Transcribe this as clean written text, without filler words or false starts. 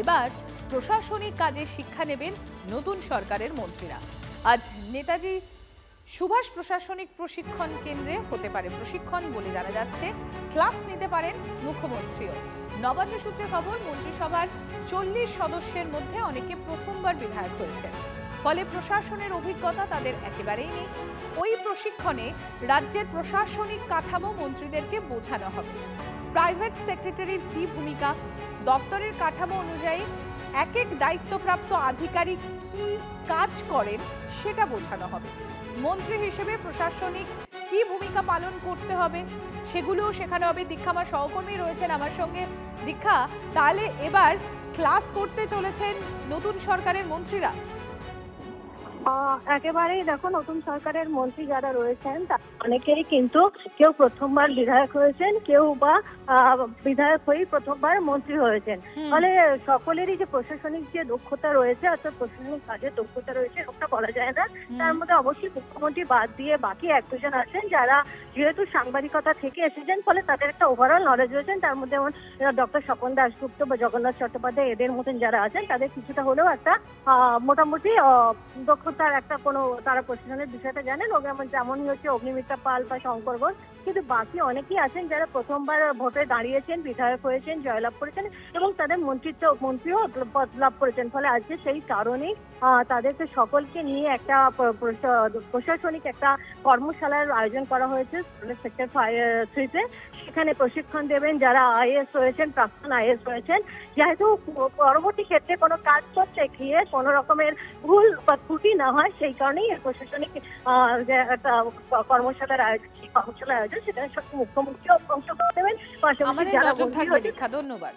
এবার প্রশাসনিক কাজে শিক্ষা নেবেন নতুন সরকারের মন্ত্রীরা। আজ নেতাজি সুভাষ প্রশাসনিক প্রশিক্ষণ কেন্দ্রে হতে পারে প্রশিক্ষণ বলে জানা যাচ্ছে। ক্লাস নিতে পারেন মুখ্যমন্ত্রীও। নবান্ন সূত্রে খবর, মন্ত্রিসভার 40 সদস্যের মধ্যে অনেকে প্রথমবার বিধায়ক হয়েছেন, ফলে প্রশাসনের অভিজ্ঞতা তাদের একেবারেই নেই। ওই প্রশিক্ষণে রাজ্যের প্রশাসনিক কাঠামো মন্ত্রীদেরকে বোঝানো হবে। প্রাইভেট সেক্রেটারির কি ভূমিকা, দফতরের কাঠামো অনুযায়ী এক এক দায়িত্বপ্রাপ্ত আধিকারিক কি কাজ করেন সেটা বোঝানো হবে। মন্ত্রী হিসেবে প্রশাসনিক কি ভূমিকা পালন করতে হবে সেগুলোও শেখানো হবে। দীক্ষা আমার সহকর্মী রয়েছেন আমার সঙ্গে। দীক্ষা, তাহলে এবার ক্লাস করতে চলেছেন নতুন সরকারের মন্ত্রীরা? একেবারেই দেখো, নতুন সরকারের মন্ত্রী যারা রয়েছেন অনেকেই কিন্তু কেউ প্রথমবার বিধায়ক হয়েছেন, কেউ বা বিধায়ক হয়েই প্রথমবার মন্ত্রী হয়েছেন। ফলে সকলেরই যে প্রশাসনিক যে দক্ষতা রয়েছে, অর্থাৎ প্রশাসনিক কাজের দক্ষতা রয়েছে ওটা বলা যায় না। তার মধ্যে অবশ্যই মুখ্যমন্ত্রী বাদ দিয়ে বাকি এক দুজন আছেন যারা যেহেতু সাংবাদিকতা থেকে এসেছেন, ফলে তাদের একটা ওভারঅল নলেজ রয়েছেন। তার মধ্যে যেমন ডক্টর স্বপন দাশগুপ্ত বা জগন্নাথ চট্টোপাধ্যায়, এদের মতন যারা আছেন তাদের কিছুটা হলেও একটা মোটামুটি দক্ষতার একটা কোনো তারা প্রশাসনের বিষয়টা জানেন। যেমনই হচ্ছে অগ্নিমিত্রা পাল বা শঙ্কর ঘোষ, কিন্তু বাকি অনেকেই আছেন যারা প্রথমবার ভোটে দাঁড়িয়েছেন, বিধায়ক হয়েছেন, জয়লাভ করেছেন এবং তাদের মন্ত্রীও পদ লাভ করেছেন। ফলে আজকে সেই কারণেই তাদেরকে সকলকে নিয়ে একটা প্রশাসনিক একটা কর্মশালার আয়োজন করা হয়েছে সেক্টর 3-তে। সেখানে প্রশিক্ষণ দেবেন যারা আইএএস রয়েছেন, প্রাক্তন আইএএস রয়েছেন। যেহেতু পরবর্তী ক্ষেত্রে কোনো কাজ করতে গিয়ে কোনো রকমের ভুল বা ত্রুটি না হয়, সেই কারণেই প্রশাসনিক যে একটা কর্মশালার আয়োজন সেখানে মুখ্যমন্ত্রী অংশগ্রহণ দেবেন। পাশাপাশি আমাদের যারা নজর থাকবে। দীক্ষা, ধন্যবাদ।